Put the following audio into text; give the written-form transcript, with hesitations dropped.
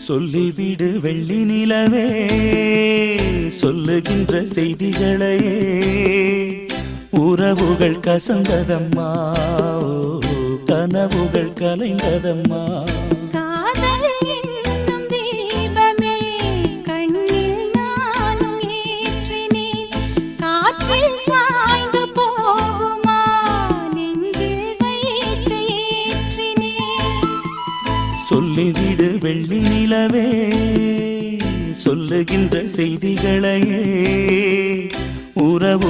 சொல்லிவிடு வெள்ளி நிலவே சொல்லுகின்ற செய்திகளையே உறவுகள் கசந்ததம்மா கனவுகள் கலைந்ததம்மா சொல்லிவிடு வெள்ளி நிலவே சொல்லுகின்ற செய்திகளையே உறவு